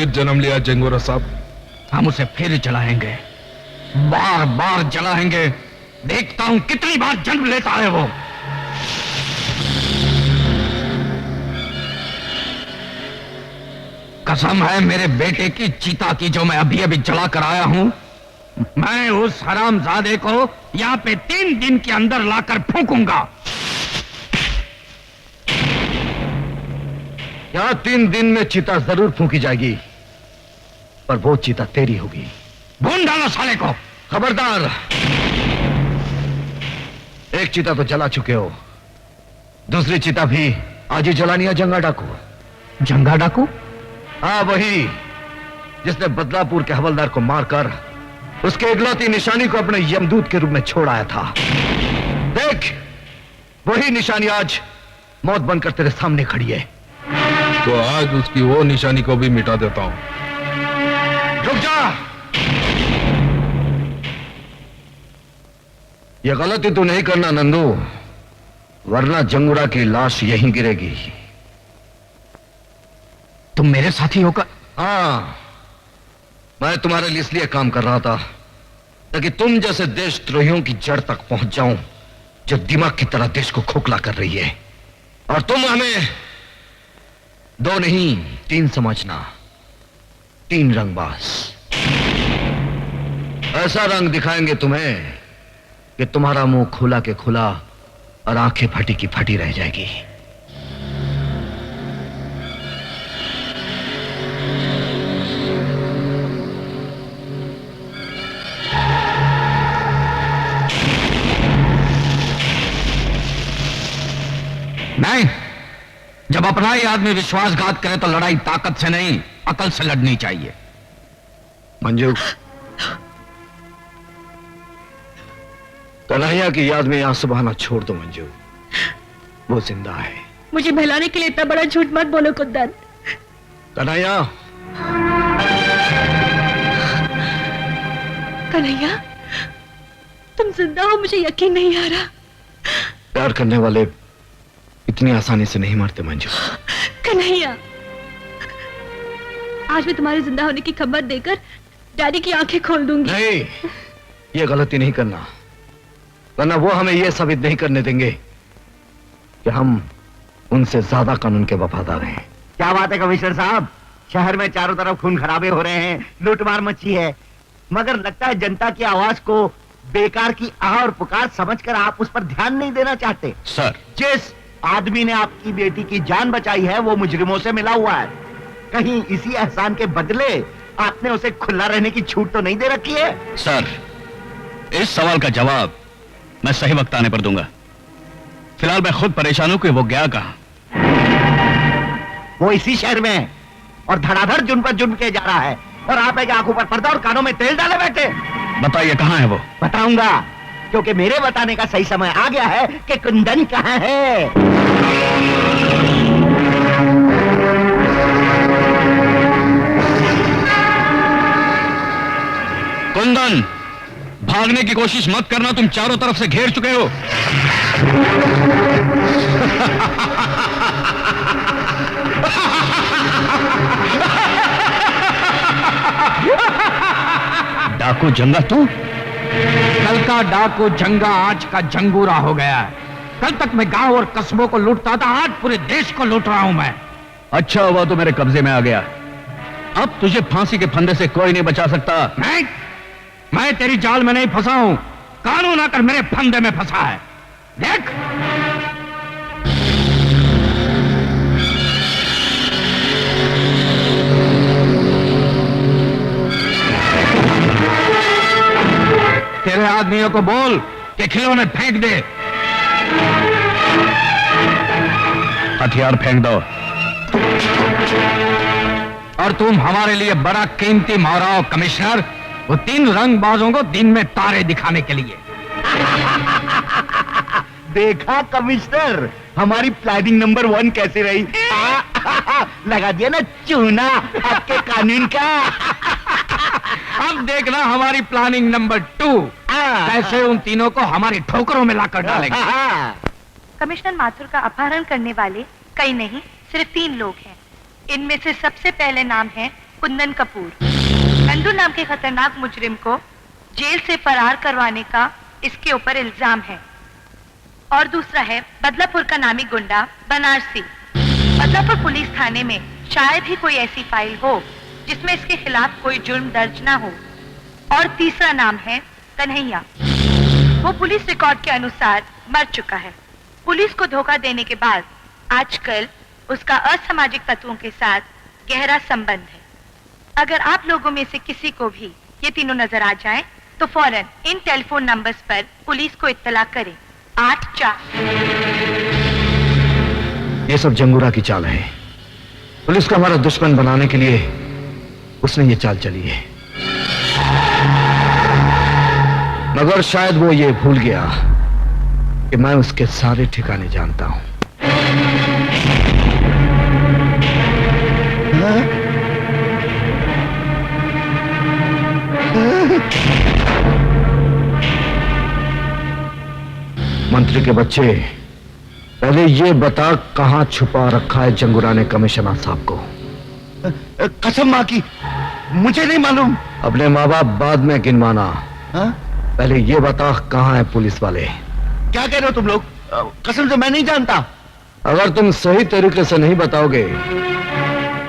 फिर जन्म लिया जंगोरा साहब। हम उसे फिर जलाएंगे, बार बार जलाएंगे। देखता हूं कितनी बार जन्म लेता है वो। कसम है मेरे बेटे की चीता की, जो मैं अभी अभी जला कर आया हूं। मैं उस हरामजादे को यहां पे 3 दिन के अंदर लाकर फूंकूंगा। यहां 3 दिन में चीता जरूर फूंकी जाएगी, पर वो चीता तेरी होगी। भून डालो साले को। खबरदार, एक चीता तो जला चुके हो, दूसरी चीता भी आज ही जलानी है। जंगा डाकू। जंगा डाकू? हाँ, वही जिसने बदलापुर के हवलदार को मारकर उसके इकलौती निशानी को अपने यमदूत के रूप में छोड़ आया था। देख, वही निशानी आज मौत बनकर तेरे सामने खड़ी है। तो आज उसकी वो निशानी को भी मिटा देता हूं। रुक जा। ये गलती तू नहीं करना नंदू, वरना जंगुरा की लाश यहीं गिरेगी। तुम मेरे साथी होकर? हाँ, मैं तुम्हारे लिए इसलिए काम कर रहा था ताकि तुम जैसे देशद्रोहियों की जड़ तक पहुंच जाऊं, जो दिमाग की तरह देश को खोखला कर रही है। और तुम हमें 2 नहीं 3 समझना। 3 रंगबाज। ऐसा रंग दिखाएंगे तुम्हें कि तुम्हारा मुंह खुला के खुला और आंखें फटी की फटी रह जाएगी। नहीं, जब अपना ही आदमी विश्वासघात करे तो लड़ाई ताकत से नहीं, अकल से लड़नी चाहिए। मंजू, कन्हैया की याद में आंसू बहाना छोड़ दो मंजू। वो जिंदा है। मुझे बहलाने के लिए इतना बड़ा झूठ मत बोलो कुंदन। कन्हैया। कन्हैया, तुम जिंदा हो, मुझे यकीन नहीं आ रहा। प्यार करने वाले इतनी आसानी से नहीं मरते मंजू। कन्हैया, आज मैं तुम्हारे जिंदा होने की खबर देकर डैडी की आंखें खोल दूंगी। नहीं, ये गलती नहीं करना, वरना वो हमें ये साबित नहीं करने देंगे कि हम उनसे ज्यादा कानून के वफादार हैं। क्या बात है कमिश्नर साहब, शहर में चारों तरफ खून खराबे हो रहे हैं, लूटमार मची है, मगर लगता है जनता की आवाज को बेकार की आह और पुकार समझकर आप उस पर ध्यान नहीं देना चाहते। सर, जिस आदमी ने आपकी बेटी की जान बचाई है वो मुजरिमों से मिला हुआ है। कहीं इसी एहसान के बदले आपने उसे खुला रहने की छूट तो नहीं दे रखी है? सर, इस सवाल का जवाब मैं सही वक्त आने पर दूंगा। फिलहाल मैं खुद परेशान हूं कि वो गया कहां। वो इसी शहर में है और धड़ाधड़ जुर्म पर जुर्म किया जा रहा है, और आप है कि आंखों पर पर्दा और कानों में तेल डाले बैठे। बताइए कहां है वो? बताऊंगा, क्योंकि मेरे बताने का सही समय आ गया है कि कुंदन कहां है। कुंदन, भागने की कोशिश मत करना, तुम चारों तरफ से घेर चुके हो। डाकू जंगा तू? कल का डाकू जंगा आज का जंगूरा हो गया है। कल तक मैं गांव और कस्बों को लूटता था, आज पूरे देश को लूट रहा हूं मैं। अच्छा हुआ तो मेरे कब्जे में आ गया। अब तुझे फांसी के फंदे से कोई नहीं बचा सकता। नहीं, मैं तेरी जाल में नहीं फंसा हूं, कानून आकर मेरे फंदे में फंसा है। देख, तेरे आदमियों को बोल कि खिलौने फेंक दे। हथियार फेंक दो। और तुम हमारे लिए बड़ा कीमती मोहराओ कमिश्नर, वो 3 रंगबाजों को दिन में तारे दिखाने के लिए। देखा कमिश्नर, हमारी प्लानिंग नंबर 1 कैसी रही? लगा दिया ना चूना आपके कानून का। अब देखना हमारी प्लानिंग नंबर 2 कैसे उन तीनों को हमारी ठोकरों में लाकर डालेंगे। कमिश्नर माथुर का अपहरण करने वाले कई नहीं सिर्फ 3 लोग हैं। इनमें से सबसे पहले नाम है कुंदन कपूर। नंदू नाम के खतरनाक मुजरिम को जेल से फरार करवाने का इसके ऊपर इल्जाम है। और दूसरा है बदलापुर का नामी गुंडा बनारसी। बदलापुर पुलिस थाने में शायद ही कोई ऐसी फाइल हो जिसमें इसके खिलाफ कोई जुर्म दर्ज ना हो। और तीसरा नाम है कन्हैया। वो पुलिस रिकॉर्ड के अनुसार मर चुका है। पुलिस को धोखा देने के बाद आजकल उसका असामाजिक तत्वों के साथ गहरा संबंध है। अगर आप लोगों में से किसी को भी ये तीनों नजर आ जाएं, तो फौरन इन टेलीफोन नंबर्स पर पुलिस को इत्तला करें। 84। ये सब जंगूरा की चाल है। पुलिस को हमारा दुश्मन बनाने के लिए उसने ये चाल चली है। मगर शायद वो ये भूल गया कि मैं उसके सारे ठिकाने जानता हूं। मंत्री के बच्चे, पहले ये बता कहां छुपा रखा है जंगूरा ने कमिश्नर साहब को? कसम मां की, मुझे नहीं मालूम। अपने माँ बाप बाद में गिनवाना। हाँ? पहले ये बता कहां है पुलिस वाले? क्या कह रहे हो तुम लोग? कसम से मैं नहीं जानता। अगर तुम सही तरीके से नहीं बताओगे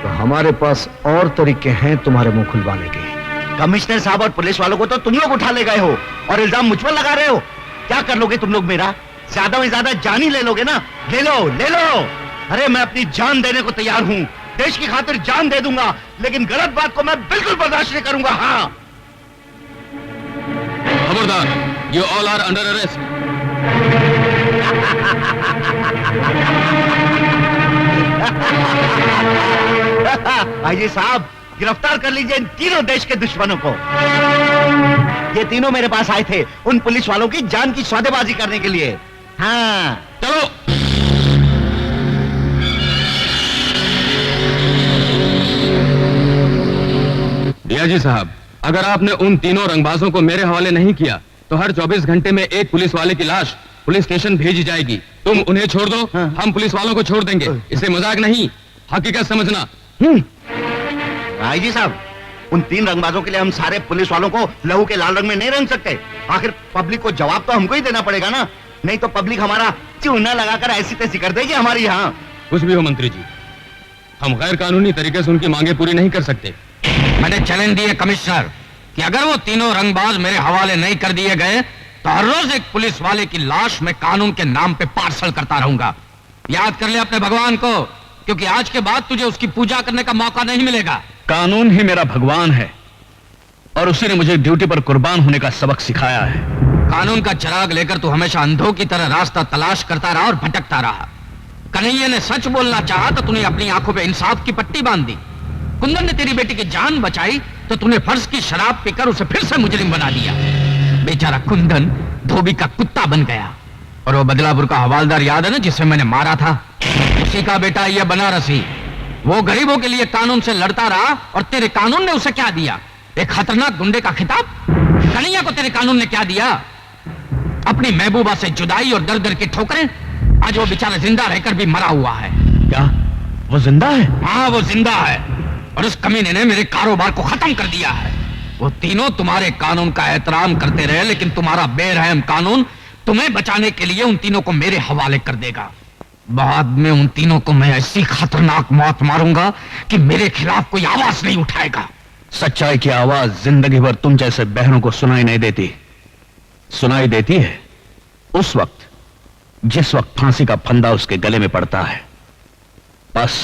तो हमारे पास और तरीके हैं तुम्हारे मुंह खुलवाने के। कमिश्नर साहब और पुलिस वालों को तो तुम लोग उठा ले गए हो और इल्जाम मुझ पर लगा रहे हो। क्या कर लोगे तुम लोग मेरा? ज्यादा में ज्यादा जान ही ले लोगे ना? ले लो, ले लो। अरे मैं अपनी जान देने को तैयार हूँ, देश की खातिर जान दे दूंगा, लेकिन गलत बात को मैं बिल्कुल बर्दाश्त नहीं करूंगा। हाँ, खबरदार, you all are under arrest. आइए साहब, गिरफ्तार कर लीजिए इन तीनों देश के दुश्मनों को। ये तीनों मेरे पास आए थे उन पुलिस वालों की जान की सौदेबाजी करने के लिए। हाँ, चलो। डीआईजी साहब, अगर आपने उन तीनों रंगबाजों को मेरे हवाले नहीं किया तो हर 24 घंटे में एक पुलिस वाले की लाश पुलिस स्टेशन भेजी जाएगी। तुम उन्हें छोड़ दो, हाँ। हम पुलिस वालों को छोड़ देंगे। इसे मजाक नहीं, हकीकत समझना। आईजी साहब, उन तीन रंगबाजों के लिए हम सारे पुलिस वालों को लहू के लाल रंग में नहीं रंग सकते। आखिर पब्लिक को जवाब तो हमको ही देना पड़ेगा ना, नहीं तो पब्लिक हमारा चूना लगाकर ऐसी तैसी कर देगी हमारी। यहाँ कुछ भी हो मंत्री जी, हम गैर कानूनी तरीके से उनकी मांगे पूरी नहीं कर सकते। मैंने चैलेंज दिए कमिश्नर कि अगर वो तीनों रंगबाज मेरे हवाले नहीं कर दिए गए तो हर रोज एक पुलिस वाले की लाश मैं कानून के नाम पे पार्सल करता रहूंगा। याद कर ले अपने भगवान को, क्योंकि आज के बाद तुझे उसकी पूजा करने का मौका नहीं मिलेगा। कानून ही मेरा भगवान है और उसी ने मुझे ड्यूटी पर कुर्बान होने का सबक सिखाया है। कानून का चिराग लेकर तू हमेशा अंधों की तरह रास्ता तलाश करता रहा और भटकता रहा। कन्हैया ने सच बोलना चाहा तो तूने अपनी आंखों पे इंसाफ की पट्टी बांध दी। कुंदन ने तेरी बेटी की जान बचाई तो तूने फर्ज की शराब पीकर उसे फिर से मुजरिम बना दिया। बेचारा कुंदन धोबी का कुत्ता बन गया। और वो बदलापुर का हवालदार याद है ना, जिसे मैंने मारा था? उसी का बेटा ये बनारसी। वो गरीबों के लिए कानून से लड़ता रहा और तेरे कानून ने उसे क्या दिया? एक खतरनाक गुंडे का खिताब। कन्हैया को तेरे कानून ने क्या दिया? अपनी महबूबा से जुदाई और दर दर की ठोकरें। आज वो बेचारा जिंदा रहकर भी मरा हुआ है। क्या वो जिंदा है? हाँ, वो जिंदा है और उस कमीने ने मेरे कारोबार को खत्म कर दिया है। वो तीनों तुम्हारे कानून का एहतराम करते रहे, लेकिन तुम्हारा बेरहम कानून तुम्हें बचाने के लिए उन तीनों को मेरे हवाले कर देगा। बाद में उन तीनों को मैं ऐसी खतरनाक मौत मारूंगा कि मेरे खिलाफ कोई आवाज नहीं उठाएगा। सच्चाई की आवाज जिंदगी भर तुम जैसे बहनों को सुनाई नहीं देती। सुनाई देती है उस वक्त जिस वक्त फांसी का फंदा उसके गले में पड़ता है, बस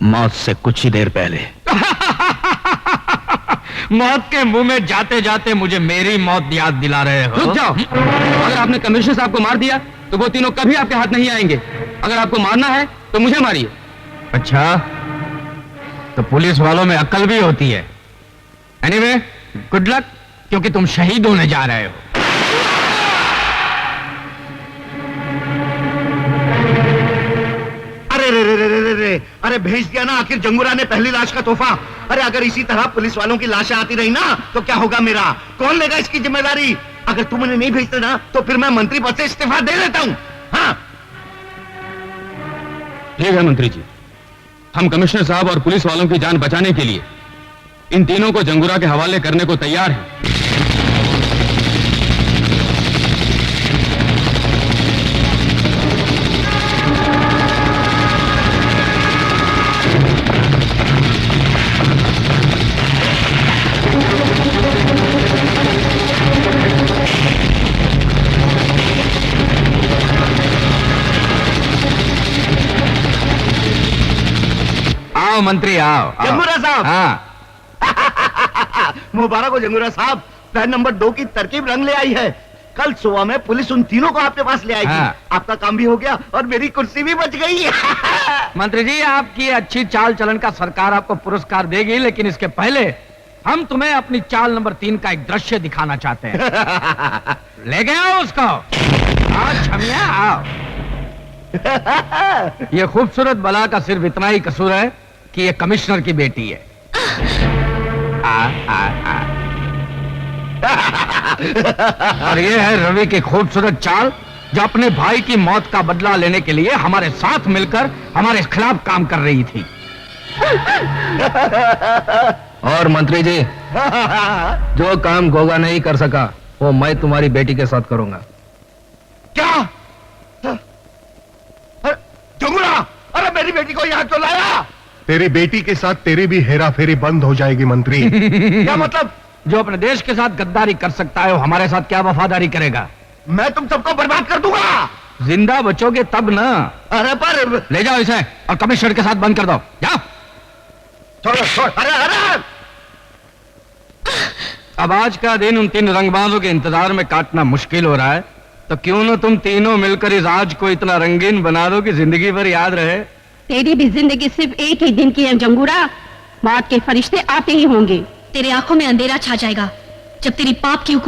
मौत से कुछ ही देर पहले। मौत के मुंह में जाते जाते मुझे मेरी मौत याद दिला रहे हो। रुक जाओ। अगर आपने कमिश्नर साहब को मार दिया तो वो तीनों कभी आपके हाथ नहीं आएंगे। अगर आपको मारना है तो मुझे मारिए। अच्छा, तो पुलिस वालों में अक्ल भी होती है। एनीवे, गुड लक, क्योंकि तुम शहीद होने जा रहे हो। अरे भेज दिया ना आखिर जंगूरा ने पहली लाश का तोहफा। अरे अगर इसी तरह पुलिस वालों की लाशें आती रही ना तो क्या होगा मेरा? कौन लेगा इसकी जिम्मेदारी? अगर तुम उन्हें नहीं भेजते ना तो फिर मैं मंत्री पद से इस्तीफा दे देता हूं। हाँ, ठीक है मंत्री जी, हम कमिश्नर साहब और पुलिस वालों की जान बचाने के लिए इन तीनों को जंगूरा के हवाले करने को तैयार हैं। आओ मंत्री आओ, आओ। जंगूरा साहब। हाँ मुबारक हो जंगूरा साहब, प्लान नंबर 2 की तरकीब रंग ले आई है। कल सुबह में पुलिस उन तीनों को आपके पास ले आएगी। हाँ। आपका काम भी हो गया और मेरी कुर्सी भी बच गई। मंत्री जी, आपकी अच्छी चाल चलन का सरकार आपको पुरस्कार देगी, लेकिन इसके पहले हम तुम्हें अपनी चाल नंबर 3 का एक दृश्य दिखाना चाहते हैं। ले गए आओ उसको। आओ छमिया आओ। ये खूबसूरत बला का सिर्फ इतना ही कसूर है कि ये कमिश्नर की बेटी है। आ। और ये है रवि की खूबसूरत चाल, जो अपने भाई की मौत का बदला लेने के लिए हमारे साथ मिलकर हमारे खिलाफ काम कर रही थी। और मंत्री जी, जो काम गोगा नहीं कर सका वो मैं तुम्हारी बेटी के साथ करूंगा। क्या? जंगूरा, अरे मेरी बेटी को यहाँ क्यों लाया? तेरी बेटी के साथ तेरी भी हेरा फेरी बंद हो जाएगी मंत्री। क्या मतलब? जो अपने देश के साथ गद्दारी कर सकता है वो हमारे साथ क्या वफादारी करेगा? मैं तुम सबको बर्बाद कर दूंगा। जिंदा बचोगे तब ना। अरे पर ले जाओ इसे और कमिश्नर के साथ बंद कर दो। जाओ। छोड़। अरे अब आज का दिन उन 3 रंगबाजों के इंतजार में काटना मुश्किल हो रहा है, तो क्यों ना तुम तीनों मिलकर इस आज को इतना रंगीन बना दो कि जिंदगी भर याद रहे। तेरी भी जिंदगी सिर्फ एक ही दिन की है जंगूरा। मौत के फरिश्ते आते ही होंगे। तेरे आंखों में अंधेरा छा जाएगा जब तेरी पाप की